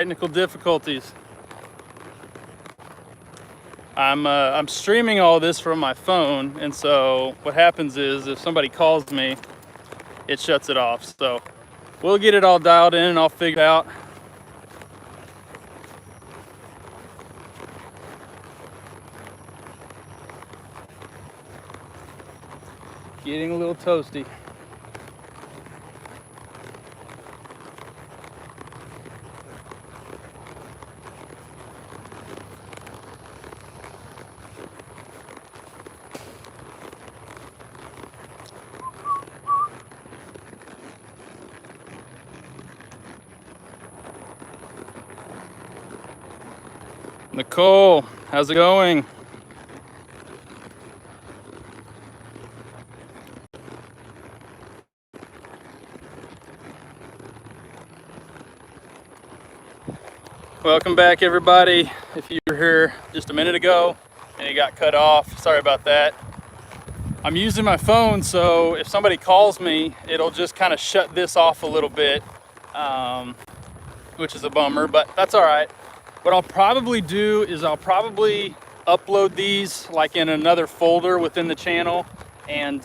Technical difficulties. I'm streaming all this from my phone, and so what happens is if somebody calls me, it shuts it off. So we'll get it all dialed in and I'll figure it out. Getting a little toasty. Nicole, how's it going? Welcome back, everybody. If you were here just a minute ago and it got cut off, sorry about that. I'm using my phone, so if somebody calls me, it'll just kind of shut this off a little bit, which is a bummer, but that's all right. What I'll probably do is I'll probably upload these like in another folder within the channel, and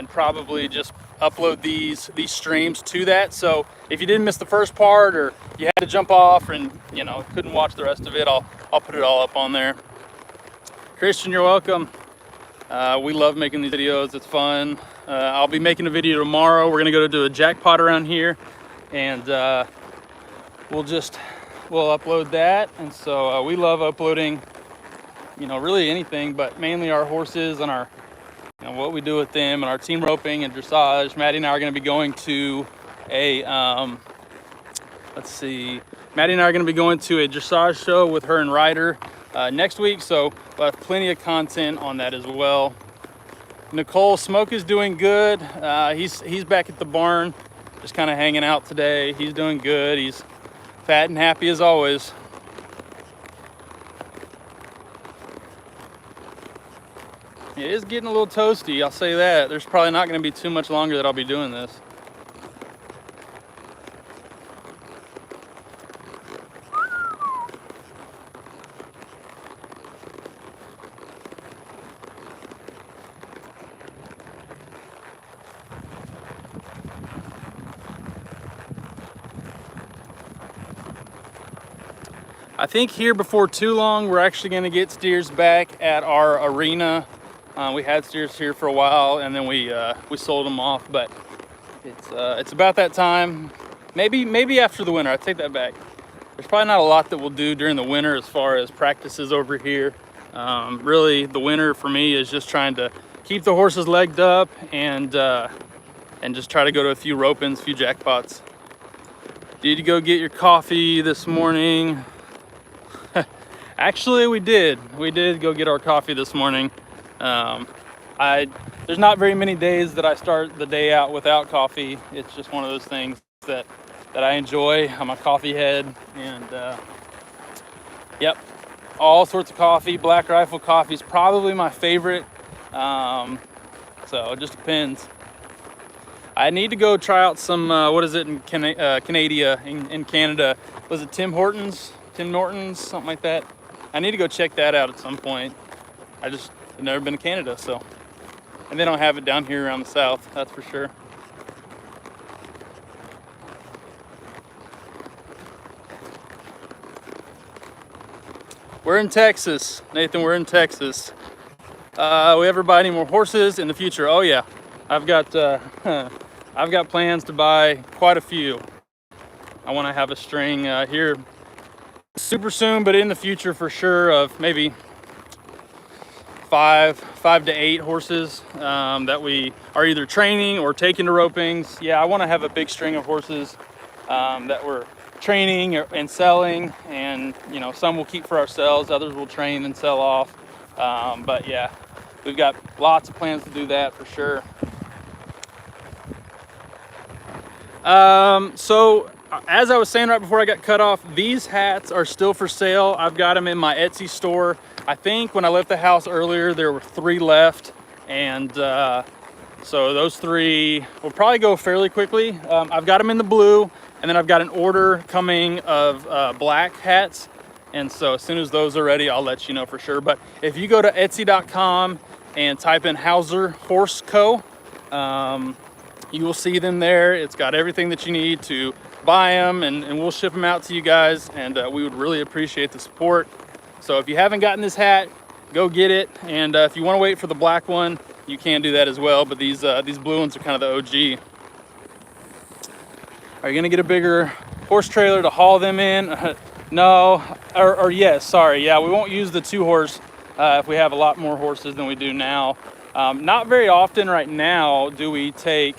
probably just upload these streams to that. So if you didn't miss the first part, or you had to jump off and couldn't watch the rest of it, I'll put it all up on there. Christian, you're welcome. We love making these videos. It's fun. I'll be making a video tomorrow. We're gonna go to do a jackpot around here, and we'll upload that. And so we love uploading, really anything, but mainly our horses and our, what we do with them and our team roping and dressage. Maddie and I are going to be going to a, Maddie and I are going to be going to a dressage show with her and Ryder next week. So we'll have plenty of content on that as well. Nicole, Smoke is doing good. He's back at the barn, just kind of hanging out today. He's doing good. He's fat and happy as always. It is getting a little toasty, I'll say that. There's probably not going to be too much longer that I'll be doing this. I think here before too long, we're actually going to get steers back at our arena. We had steers here for a while, and then we sold them off, but it's about that time. Maybe after the winter. I take that back. There's probably not a lot that we'll do during the winter as far as practices over here. Really, the winter for me is just trying to keep the horses legged up and just try to go to a few rope-ins, a few jackpots. Did you go get your coffee this morning? Actually, we did. We did go get our coffee this morning. There's not very many days that I start the day out without coffee. It's just one of those things that I enjoy. I'm a coffee head, and yep, all sorts of coffee. Black Rifle coffee is probably my favorite. So it just depends. I need to go try out some, what is it in Canada, in Canada? Was it Tim Hortons, something like that? I need to go check that out at some point. I've never been to Canada, so. And they don't have it down here around the south, that's for sure. We're in Texas, Nathan, we're in Texas. We ever buy any more horses in the future? Oh yeah, I've got plans to buy quite a few. I want to have a string here super soon, but in the future for sure, of maybe five to 8 horses that we are either training or taking to ropings. Yeah, I want to have a big string of horses that we're training and selling, and some we'll keep for ourselves, others we'll train and sell off. But yeah, we've got lots of plans to do that for sure. So as I was saying right before I got cut off, these hats are still for sale. I've got them in my Etsy store. I think when I left the house earlier, there were 3 left, and so those 3 will probably go fairly quickly. I've got them in the blue, And then I've got an order coming of black hats. And so as soon as those are ready, I'll let you know for sure. But if you go to Etsy.com and type in Hauser Horse Co., you will see them there. It's got everything that you need to buy them, and we'll ship them out to you guys. And we would really appreciate the support. So if you haven't gotten this hat, go get it. And if you want to wait for the black one, you can do that as well. But these blue ones are kind of the OG. Are you gonna get a bigger horse trailer to haul them in? No, or yes, sorry. Yeah, we won't use the 2-horse if we have a lot more horses than we do now. Not very often right now do we take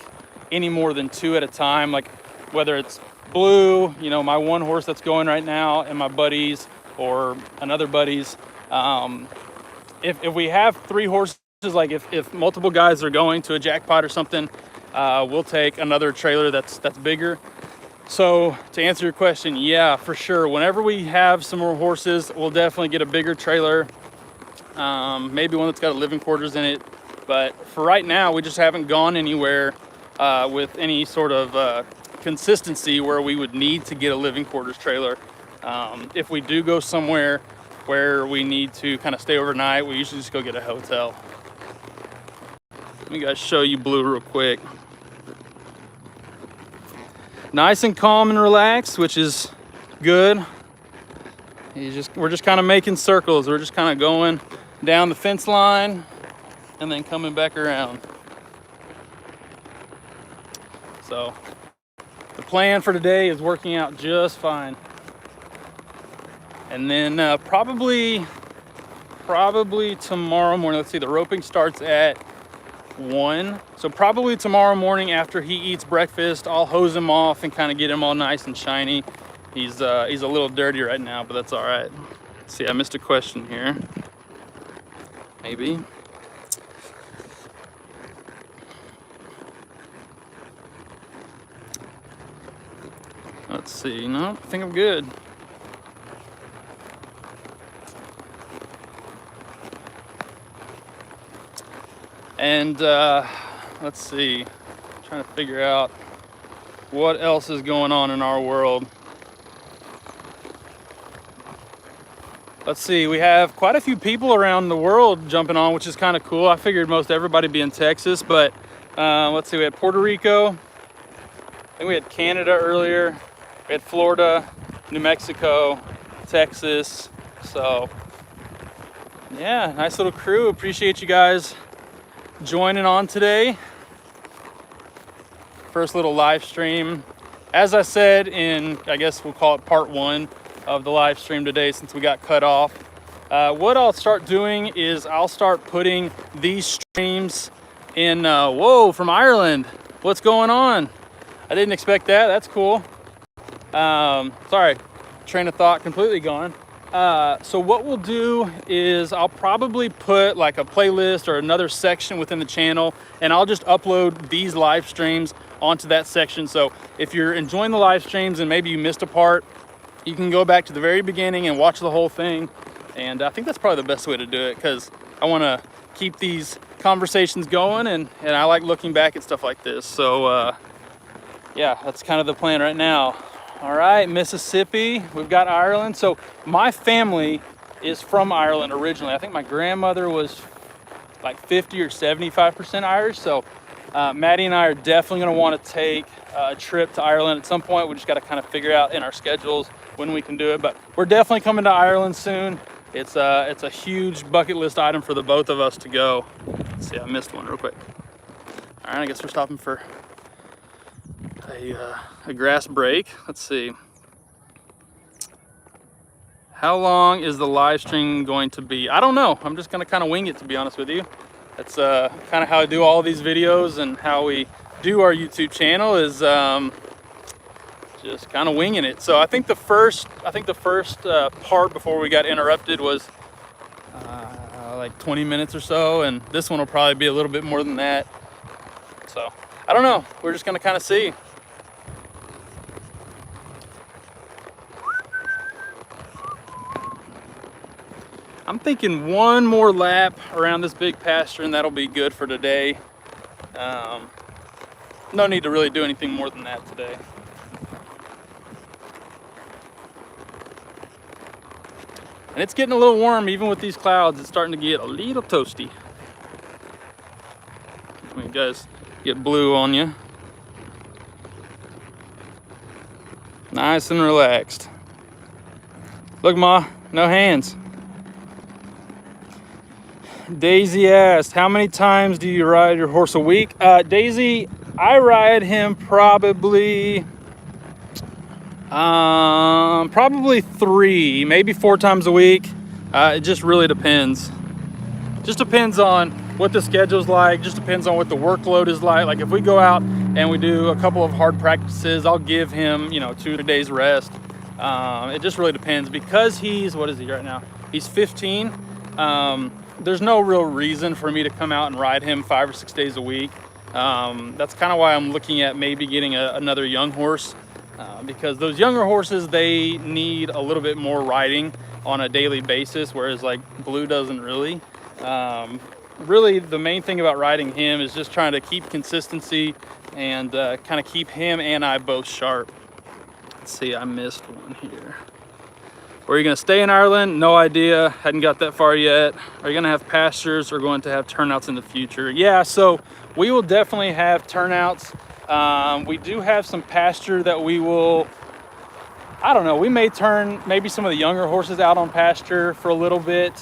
any more than 2 at a time, like whether it's Blue, you know, my 1 horse that's going right now, and my buddies or another buddies. If we have 3 horses, like if multiple guys are going to a jackpot or something, we'll take another trailer that's bigger. So to answer your question, yeah, for sure. Whenever we have some more horses, we'll definitely get a bigger trailer. Maybe one that's got a living quarters in it. But for right now, we just haven't gone anywhere with any sort of consistency where we would need to get a living quarters trailer. If we do go somewhere where we need to kind of stay overnight, we usually just go get a hotel. Let me guys show you Blue real quick. Nice and calm and relaxed, which is good. We're just kind of making circles. We're just kind of going down the fence line and then coming back around. So the plan for today is working out just fine. And then probably tomorrow morning, let's see, the roping starts at 1. So probably tomorrow morning after he eats breakfast, I'll hose him off and kind of get him all nice and shiny. He's a little dirty right now, but that's all right. Let's see, I missed a question here. Maybe. Let's see, no, I think I'm good. And let's see, I'm trying to figure out what else is going on in our world. Let's see, we have quite a few people around the world jumping on, which is kind of cool. I figured most everybody be in Texas, but let's see, we had Puerto Rico, I think we had Canada earlier, we had Florida, New Mexico, Texas. So yeah, nice little crew. Appreciate you guys joining on today. First little live stream. As I said in, I guess we'll call it part 1 of the live stream today since we got cut off. What I'll start doing is I'll start putting these streams in, whoa, from Ireland. What's going on? I didn't expect that. That's cool. Sorry, train of thought completely gone. So what we'll do is I'll probably put like a playlist or another section within the channel, and I'll just upload these live streams onto that section. So if you're enjoying the live streams and maybe you missed a part, you can go back to the very beginning and watch the whole thing. And I think that's probably the best way to do it, because I want to keep these conversations going, and I like looking back at stuff like this. So yeah, that's kind of the plan right now. All right, Mississippi, we've got Ireland. So my family is from Ireland originally. I think my grandmother was like 50 or 75% Irish. So Maddie and I are definitely gonna wanna take a trip to Ireland at some point. We just gotta kind of figure out in our schedules when we can do it. But we're definitely coming to Ireland soon. It's a huge bucket list item for the both of us to go. Let's see, I missed one real quick. All right, I guess we're stopping for a grass break. Let's see. How long is the live stream going to be? I don't know. I'm just gonna kind of wing it, to be honest with you. That's kind of how I do all these videos, and how we do our YouTube channel is just kind of winging it. So I think the first part before we got interrupted was like 20 minutes or so, and this one will probably be a little bit more than that. So I don't know. We're just gonna kind of see. I'm thinking one more lap around this big pasture and that'll be good for today. No need to really do anything more than that today. And it's getting a little warm, even with these clouds. It's starting to get a little toasty. You guys get blue on you. Nice and relaxed. Look, Ma, no hands. Daisy asked, how many times do you ride your horse a week? Daisy, I ride him probably 3, maybe 4 times a week. It just really depends. Just depends on what the schedule's like. Just depends on what the workload is like. Like if we go out and we do a couple of hard practices, I'll give him, 2 days rest. It just really depends because he's, what is he right now? He's 15. There's no real reason for me to come out and ride him 5 or 6 days a week. That's kind of why I'm looking at maybe getting another young horse, because those younger horses, they need a little bit more riding on a daily basis, whereas like Blue doesn't really. Really the main thing about riding him is just trying to keep consistency and kind of keep him and I both sharp. Let's see, I missed one here. Are you going to stay in Ireland? No idea. Hadn't got that far yet. Are you going to have pastures or going to have turnouts in the future? Yeah, so we will definitely have turnouts. We do have some pasture that we will, I don't know, we may turn maybe some of the younger horses out on pasture for a little bit.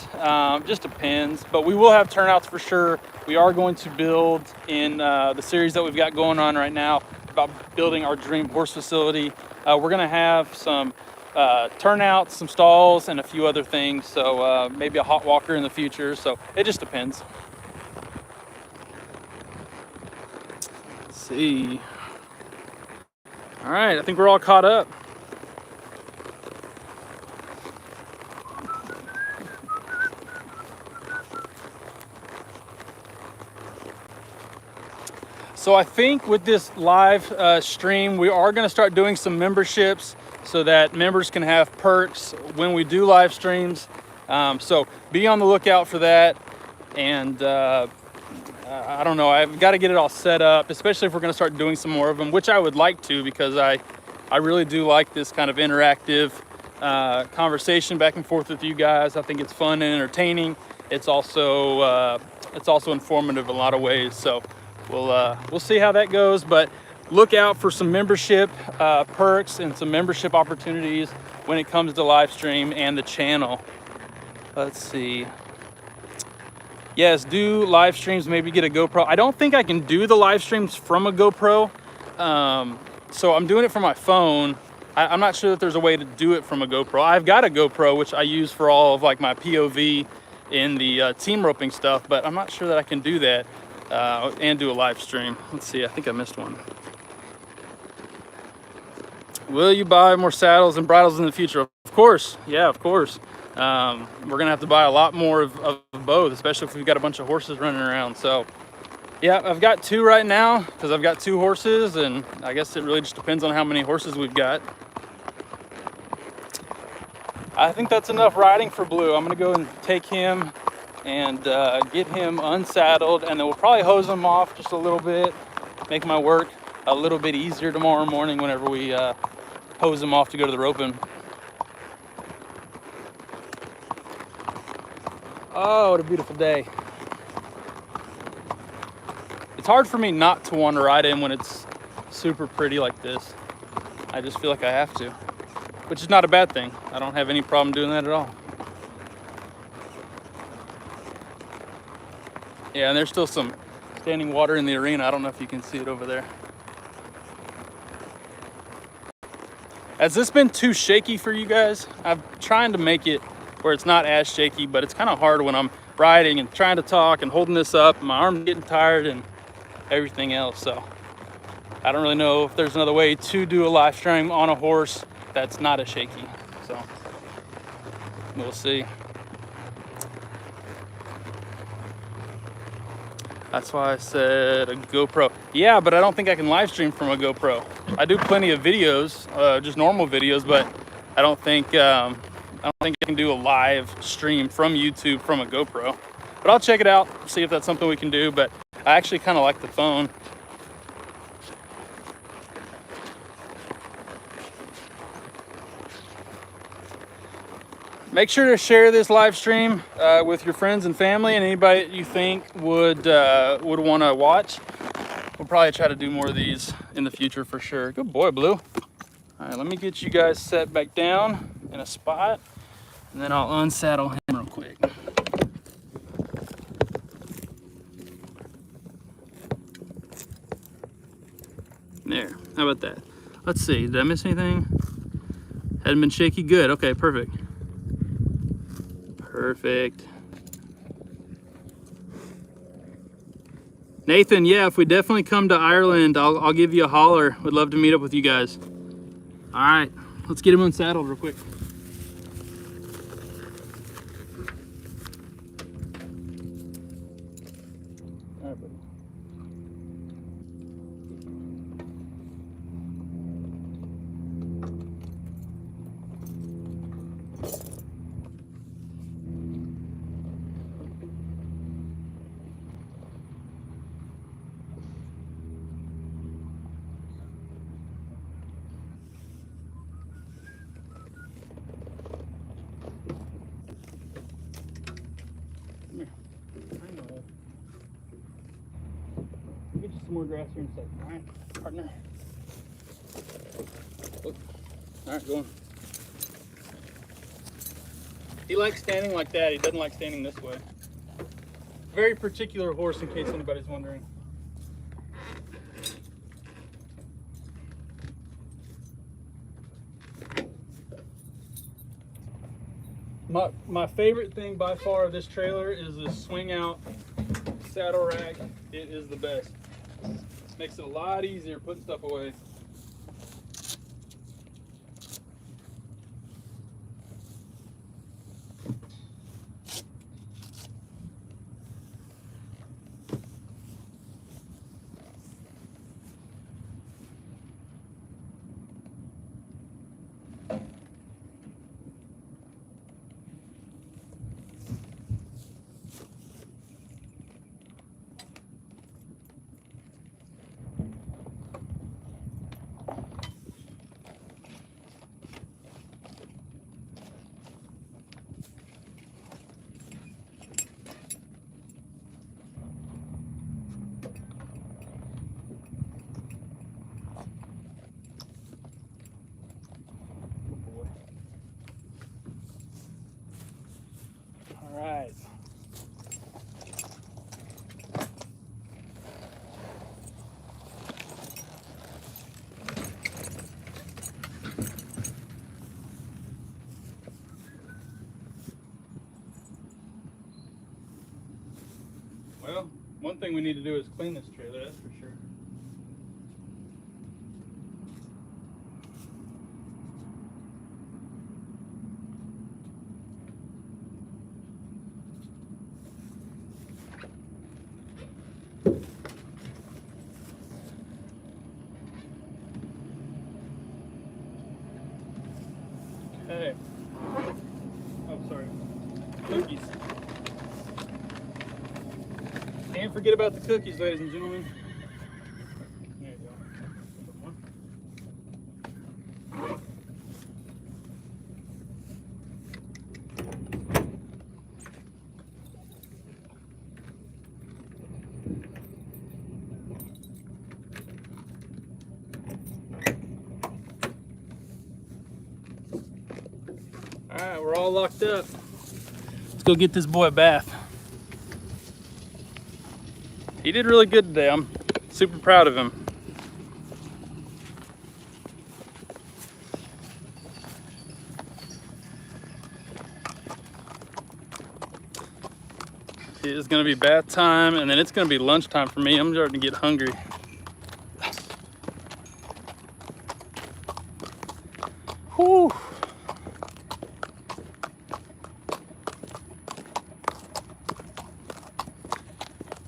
Just depends. But we will have turnouts for sure. We are going to build in the series that we've got going on right now about building our dream horse facility. We're going to have some turnouts, some stalls, and a few other things. So maybe a hot walker in the future. So it just depends. Let's see. All right, I think we're all caught up. So I think with this live stream, we are going to start doing some memberships so that members can have perks when we do live streams. So be on the lookout for that. And I don't know, I've got to get it all set up, especially if we're going to start doing some more of them, which I would like to, because I really do like this kind of interactive conversation back and forth with you guys. I think it's fun and entertaining. It's also informative in a lot of ways. So we'll see how that goes, but look out for some membership perks and some membership opportunities when it comes to live stream and the channel. Let's see. Yes, do live streams, maybe get a GoPro. I don't think I can do the live streams from a GoPro. So I'm doing it from my phone. I'm not sure that there's a way to do it from a GoPro. I've got a GoPro, which I use for all of like my POV in the team roping stuff, but I'm not sure that I can do that and do a live stream. Let's see, I think I missed one. Will you buy more saddles and bridles in the future? Of course, yeah, of course. We're gonna have to buy a lot more of both, especially if we've got a bunch of horses running around. So yeah, I've got 2 right now because I've got 2 horses, and I guess it really just depends on how many horses we've got. I think that's enough riding for Blue. I'm gonna go and take him and get him unsaddled, and then we'll probably hose him off just a little bit, make my work a little bit easier tomorrow morning whenever we hose him off to go to the roping. Oh, what a beautiful day. It's hard for me not to want to ride him when it's super pretty like this. I just feel like I have to, which is not a bad thing. I don't have any problem doing that at all. Yeah, and there's still some standing water in the arena. I don't know if you can see it over there. Has this been too shaky for you guys? I'm trying to make it where it's not as shaky, but it's kind of hard when I'm riding and trying to talk and holding this up. My arm's getting tired and everything else. So I don't really know if there's another way to do a live stream on a horse that's not as shaky. So we'll see. That's why I said a GoPro. Yeah, but I don't think I can live stream from a GoPro. I do plenty of videos, just normal videos, but I don't think I can do a live stream from YouTube from a GoPro. But I'll check it out, see if that's something we can do. But I actually kind of like the phone. Make sure to share this live stream with your friends and family and anybody that you think would want to watch. We'll probably try to do more of these in the future for sure. Good boy, Blue. All right, let me get you guys set back down in a spot, and then I'll unsaddle him real quick. There, how about that? Let's see, did I miss anything? Hadn't been shaky, good, okay, perfect. Perfect. Nathan, yeah, if we definitely come to Ireland, I'll give you a holler. Would love to meet up with you guys. All right, let's get him unsaddled real quick. All right, buddy. Come here. I know. We'll get you some more grass here in a second, all right, partner? Look. All right, go on. He likes standing like that. He doesn't like standing this way. Very particular horse, in case anybody's wondering. My favorite thing by far of this trailer is this swing out saddle rack. It is the best. Makes it a lot easier putting stuff away. All right. Well, one thing we need to do is clean this trailer, that's for sure. Okay. Oh, sorry. Cookies. Can't forget about the cookies, ladies and gentlemen. There you go. All right, we're all locked up. Let's go get this boy a bath. He did really good today. I'm super proud of him. It is gonna be bath time, and then it's gonna be lunchtime for me. I'm starting to get hungry. Whew.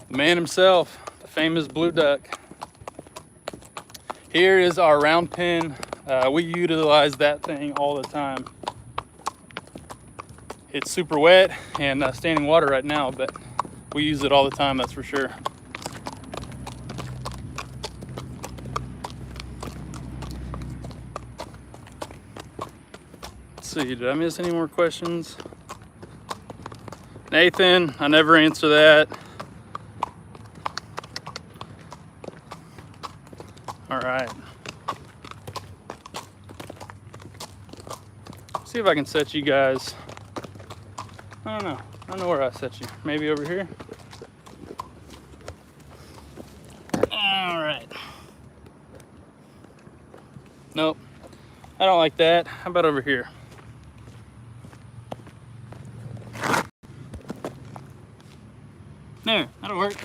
The man himself, the famous blue duck. Here is our round pen. We utilize that thing all the time. It's super wet and standing water right now, but we use it all the time, that's for sure. see, did I miss any more questions? Nathan, I never answer that. All right. See if I can set you guys. I don't know where I set you. Maybe over here. All right. Nope, I don't like that. How about over here? There, that'll work.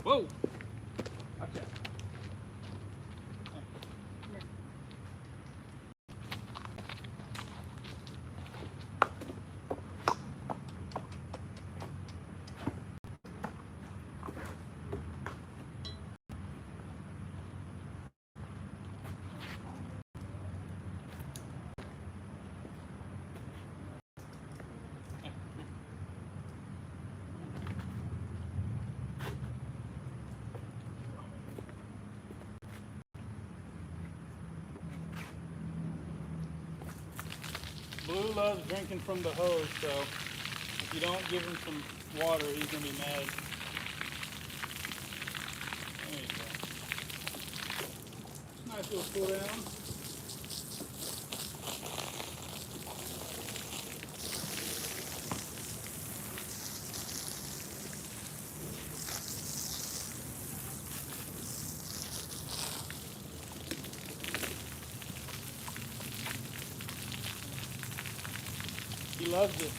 Whoa. Okay. Blue loves drinking from the hose, so if you don't give him some water, he's gonna be mad. There you go. Nice little cool down. He loves it.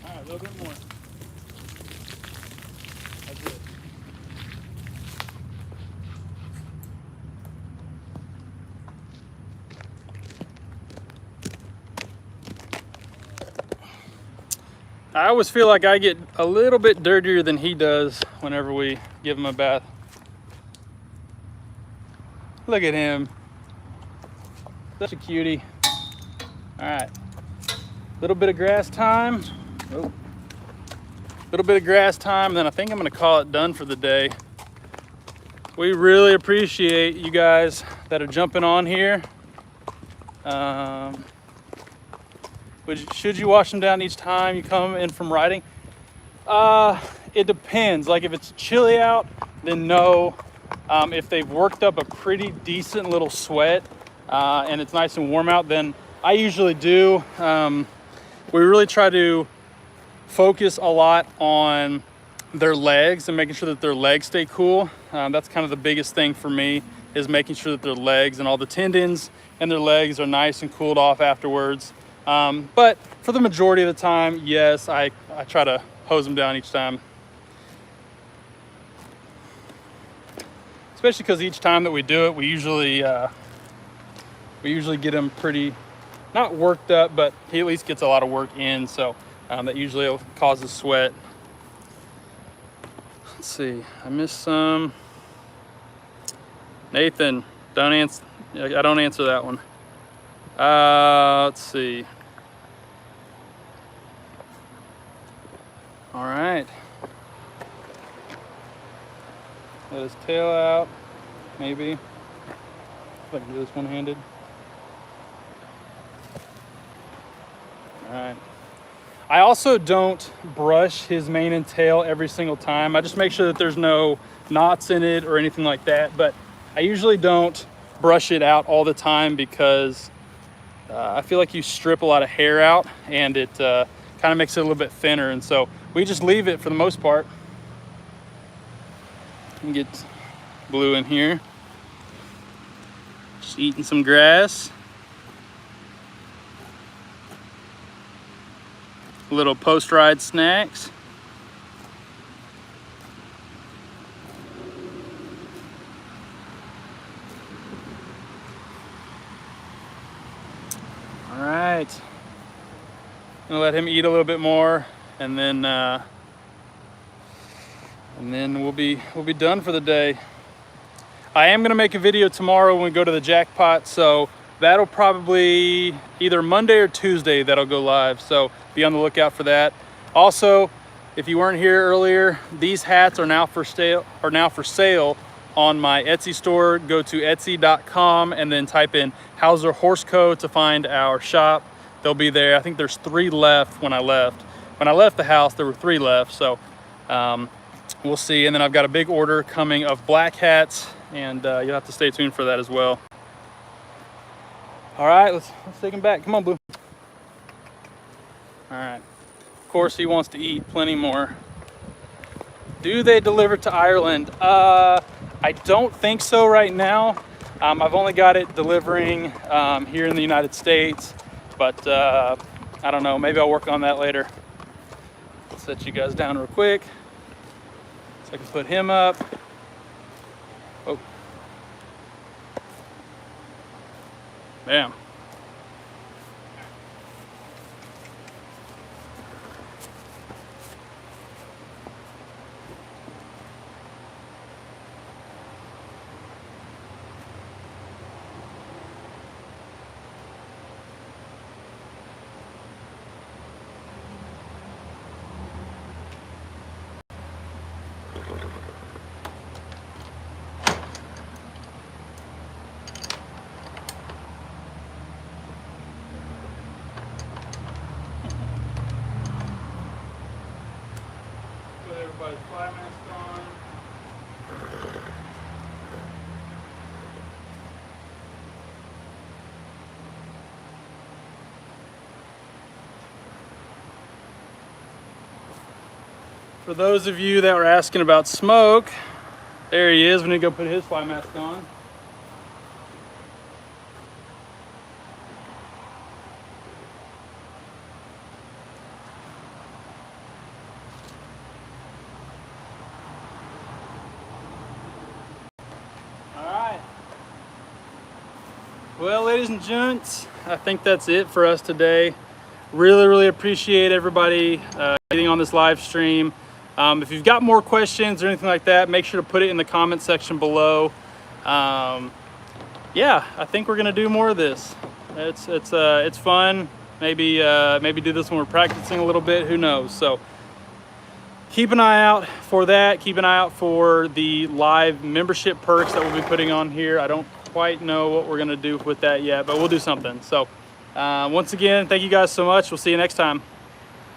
A little bit more. That's it. I always feel like I get a little bit dirtier than he does whenever we give him a bath. Look at him. Such a cutie. All right. Little bit of grass time. Oh. Little bit of grass time, and then I think I'm gonna call it done for the day. We really appreciate you guys that are jumping on here. Should you wash them down each time you come in from riding? It depends. Like if it's chilly out, then no. If they've worked up a pretty decent little sweat and it's nice and warm out, then I usually do. We really try to focus a lot on their legs and making sure that their legs stay cool. That's kind of the biggest thing for me, is making sure that their legs and all the tendons and their legs are nice and cooled off afterwards. But for the majority of the time, yes, I try to hose them down each time. Especially because each time that we do it, we usually get him pretty, not worked up, but he at least gets a lot of work in, so that usually causes sweat. Let's see, I missed some. Nathan, don't answer. I don't answer that one. Let's see. All right. Let his tail out. maybe. If I can do this one-handed. All right. I also don't brush his mane and tail every single time. I just make sure that there's no knots in it or anything like that. But I usually don't brush it out all the time because I feel like you strip a lot of hair out and it kind of makes it a little bit thinner. And so we just leave it for the most part. Get Blue in here. Just eating some grass. Little post-ride snacks. All right. I'm gonna let him eat a little bit more, and then we'll be done for the day. I am gonna make a video tomorrow when we go to the jackpot, so that'll probably either Monday or Tuesday that'll go live. So be on the lookout for that. Also, if you weren't here earlier, these hats are now for sale on my Etsy store. Go to etsy.com and then type in Hauser Horse Co. to find our shop. They'll be there. I think there's 3 left when I left. When I left the house, there were 3 left. So we'll see. And then I've got a big order coming of black hats, and you'll have to stay tuned for that as well. All right, let's take him back. Come on, Blue. All right. Of course, he wants to eat plenty more. Do they deliver to Ireland? I don't think so right now. I've only got it delivering here in the United States, but I don't know. Maybe I'll work on that later. I'll set you guys down real quick so I can put him up. Oh. Bam. Put everybody's fly mask on. For those of you that were asking about Smoke, there he is. We need to go put his fly mask on. Well, ladies and gents, I think that's it for us today. Really appreciate everybody getting on this live stream. If you've got more questions or anything like that, make sure to put it in the comment section below. Yeah, I think we're gonna do more of this. It's fun. Maybe do this when we're practicing a little bit. Who knows? So keep an eye out for that. Keep an eye out for the live membership perks that we'll be putting on here. I don't quite know what we're gonna do with that yet, but we'll do something. So once again, thank you guys so much. We'll see you next time.